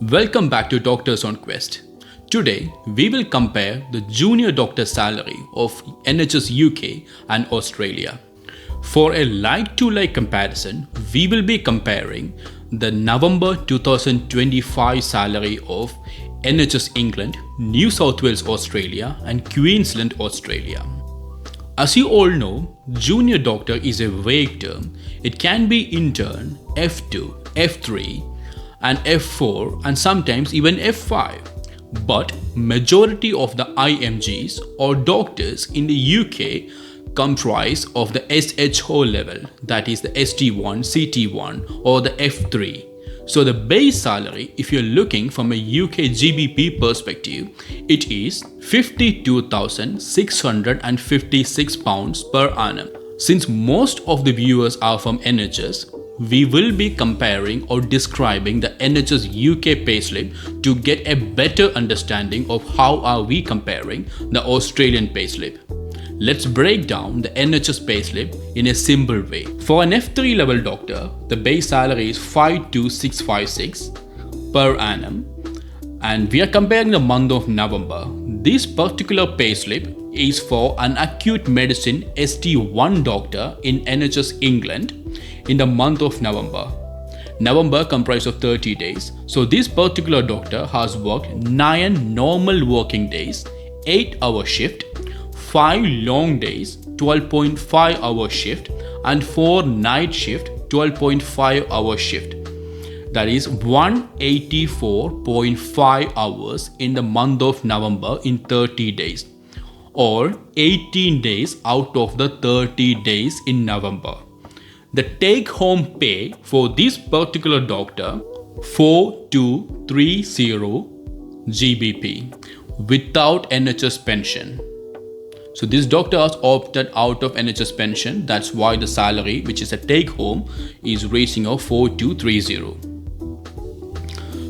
Welcome back to Doctors on Quest. Today, we will compare the junior doctor salary of NHS UK and Australia. For a like-to-like comparison, we will be comparing the November 2025 salary of NHS England, New South Wales, Australia and Queensland, Australia. As you all know, junior doctor is a vague term. It can be intern, F2, F3 and F4 and sometimes even F5. But majority of the IMGs or doctors in the UK comprise of the SHO level, that is the ST1, CT1 or the F3. So the base salary, if you're looking from a UK GBP perspective, it is £52,656 per annum. Since most of the viewers are from NHS, we will be comparing or describing the NHS UK payslip to get a better understanding of how are we comparing the Australian payslip. Let's break down the NHS payslip in a simple way. For an F3 level doctor, the base salary is 52,656 per annum and we are comparing the month of November. This particular payslip is for an acute medicine ST1 doctor in NHS England in the month of November. November comprises of 30 days. So this particular doctor has worked 9 normal working days, 8-hour shift, 5 long days, 12.5 hour shift and 4 night shift, 12.5 hour shift. That is 184.5 hours in the month of November in 30 days or 18 days out of the 30 days in November. The take home pay for this particular doctor 4230 GBP without NHS pension. So this doctor has opted out of NHS pension. That's why the salary, which is a take home, is reaching of 4230.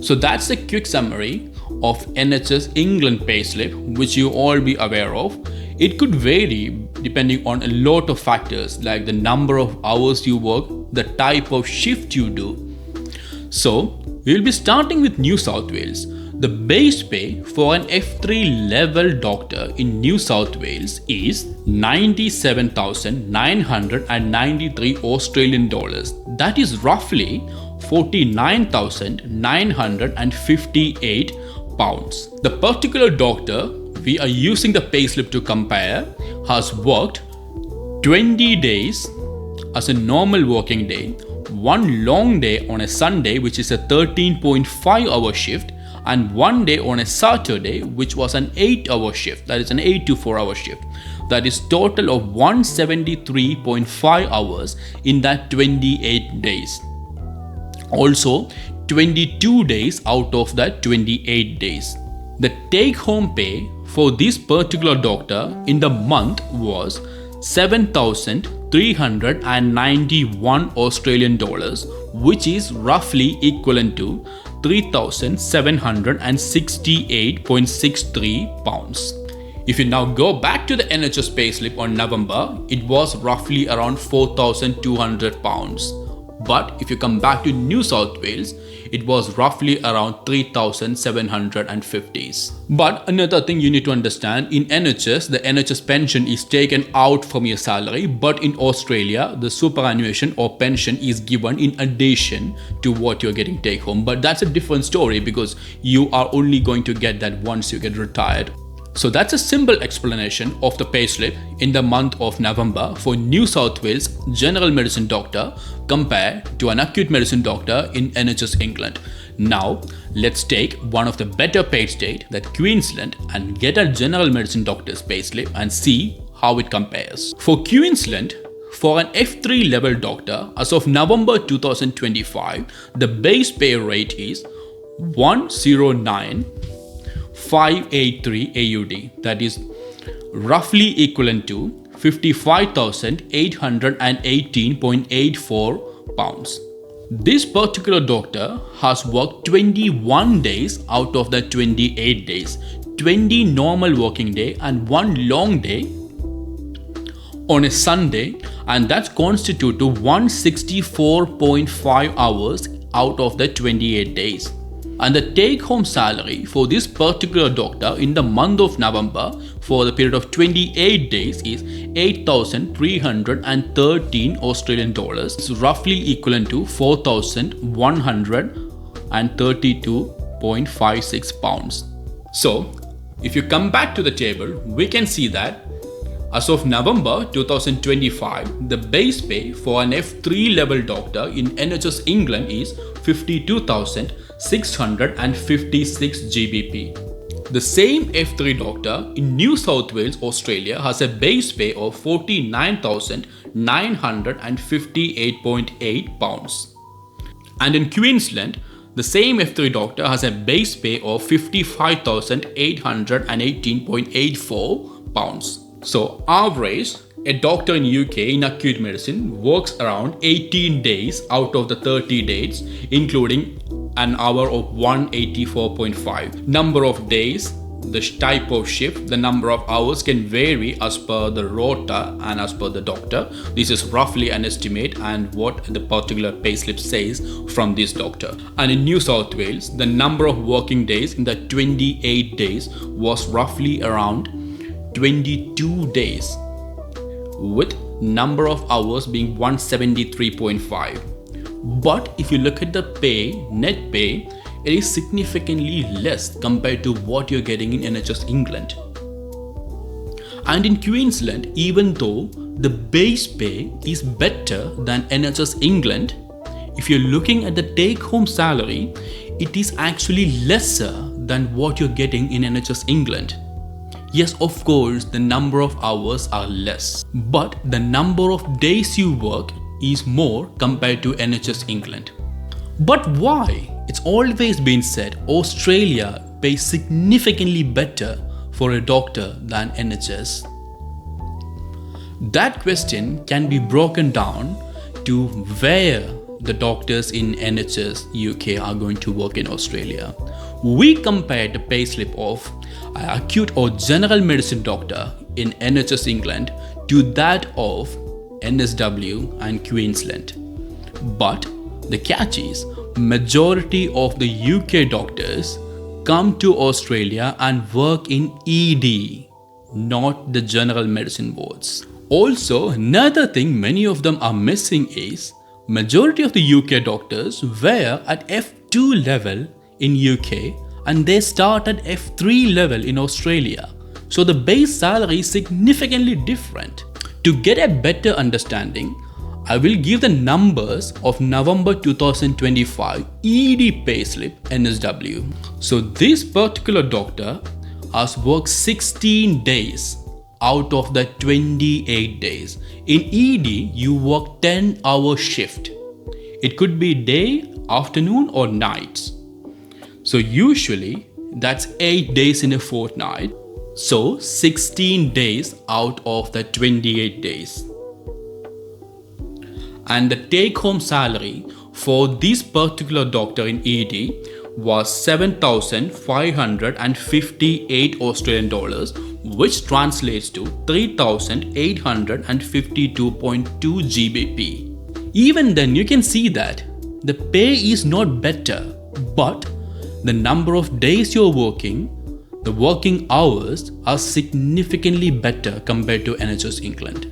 So that's a quick summary of NHS England payslip, which you all be aware of. It could vary depending on a lot of factors like the number of hours you work, the type of shift you do. So we'll be starting with New South Wales. The base pay for an F3 level doctor in New South Wales is 97,993 Australian dollars. That is roughly 49,958 pounds. The particular doctor we are using the payslip to compare has worked 20 days as a normal working day, 1 long day on a Sunday, which is a 13.5 hour shift, and 1 day on a Saturday, which was an 8-hour shift, that is an 8 to 4 hour shift. That is total of 173.5 hours in that 28 days. Also 22 days out of that 28 days. The take home pay for this particular doctor in the month was 7,391 Australian dollars, which is roughly equivalent to 3,768.63 pounds. If you now go back to the NHS payslip on November, it was roughly around 4,200 pounds. But if you come back to New South Wales, it was roughly around 3,750s. But another thing you need to understand, in NHS, the NHS pension is taken out from your salary, but in Australia, the superannuation or pension is given in addition to what you're getting take home. But that's a different story because you are only going to get that once you get retired. So that's a simple explanation of the payslip in the month of November for New South Wales general medicine doctor compared to an acute medicine doctor in NHS England. Now let's take one of the better paid state, that Queensland, and get a general medicine doctor's payslip and see how it compares. For Queensland, for an F3 level doctor, as of November 2025, the base pay rate is 109,583 AUD, that is roughly equivalent to 55,818.84 pounds. This particular doctor has worked 21 days out of the 28 days, 20 normal working day and 1 long day on a Sunday, and that's constitute to 164.5 hours out of the 28 days. And the take-home salary for this particular doctor in the month of November for the period of 28 days is 8,313 Australian dollars. It's roughly equivalent to 4,132.56 pounds. So, if you come back to the table, we can see that as of November 2025, the base pay for an F3 level doctor in NHS England is 52,656 GBP. The same F3 doctor in New South Wales, Australia has a base pay of 49,958.8 pounds. And in Queensland, the same F3 doctor has a base pay of 55,818.84 pounds. So, average, a doctor in UK in acute medicine works around 18 days out of the 30 days, including an hour of 184.5. Number of days, the type of shift, the number of hours can vary as per the rota and as per the doctor. This is roughly an estimate and what the particular payslip says from this doctor. And in New South Wales, the number of working days in the 28 days was roughly around 22 days, with number of hours being 173.5. But if you look at the pay, net pay, it is significantly less compared to what you're getting in NHS England. And in Queensland, even though the base pay is better than NHS England, if you're looking at the take-home salary, it is actually lesser than what you're getting in NHS England. Yes, of course, the number of hours are less, but the number of days you work is more compared to NHS England. But why? It's always been said Australia pays significantly better for a doctor than NHS. That question can be broken down to where the doctors in NHS UK are going to work in Australia. We compared the payslip of an acute or general medicine doctor in NHS England to that of NSW and Queensland. But the catch is, majority of the UK doctors come to Australia and work in ED, not the general medicine wards. Also, another thing many of them are missing is majority of the UK doctors were at F2 level in UK and they start at F3 level in Australia. So the base salary is significantly different. To get a better understanding, I will give the numbers of November 2025 ED payslip NSW. So this particular doctor has worked 16 days out of the 28 days. In ED, you work 10-hour shift. It could be day, afternoon or nights. So usually that's 8 days in a fortnight. So 16 days out of the 28 days. And the take-home salary for this particular doctor in ED was 7,558 Australian dollars, which translates to 3,852.2 GBP. Even then, you can see that the pay is not better, but the number of days you're working, the working hours are significantly better compared to NHS England.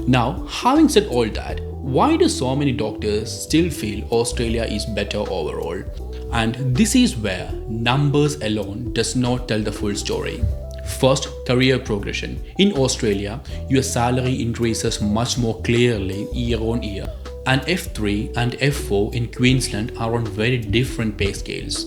Now, having said all that, why do so many doctors still feel Australia is better overall? And this is where numbers alone does not tell the full story. First, career progression. In Australia, your salary increases much more clearly year on year. And F3 and F4 in Queensland are on very different pay scales.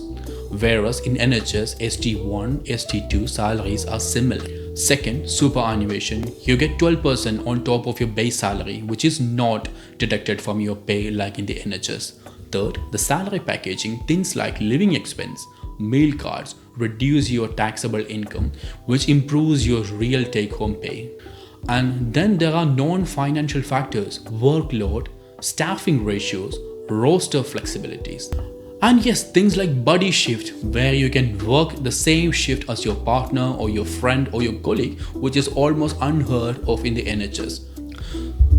Whereas in NHS, ST1, ST2 salaries are similar. Second, superannuation. You get 12% on top of your base salary, which is not deducted from your pay like in the NHS. Third, the salary packaging, things like living expense, meal cards, reduce your taxable income, which improves your real take-home pay. And then there are non-financial factors, workload, staffing ratios, roster flexibilities. And yes, things like buddy shift, where you can work the same shift as your partner or your friend or your colleague, which is almost unheard of in the NHS.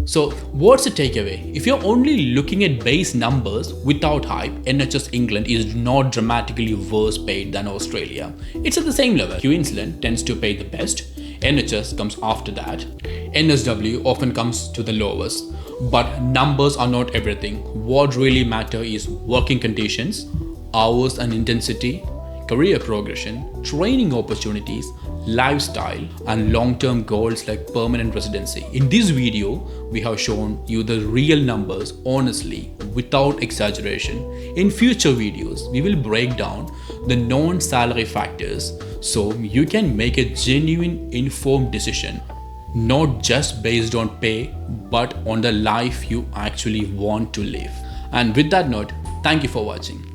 So what's the takeaway? If you're only looking at base numbers without hype, NHS England is not dramatically worse paid than Australia. It's at the same level. Queensland tends to pay the best, NHS comes after that, NSW often comes to the lowest. But numbers are not everything. What really matter is working conditions, hours and intensity, career progression, training opportunities, lifestyle, and long-term goals like permanent residency. In this video, we have shown you the real numbers honestly, without exaggeration. In future videos, we will break down the non-salary factors so you can make a genuine, informed decision, not just based on pay, but on the life you actually want to live. And with that note, thank you for watching.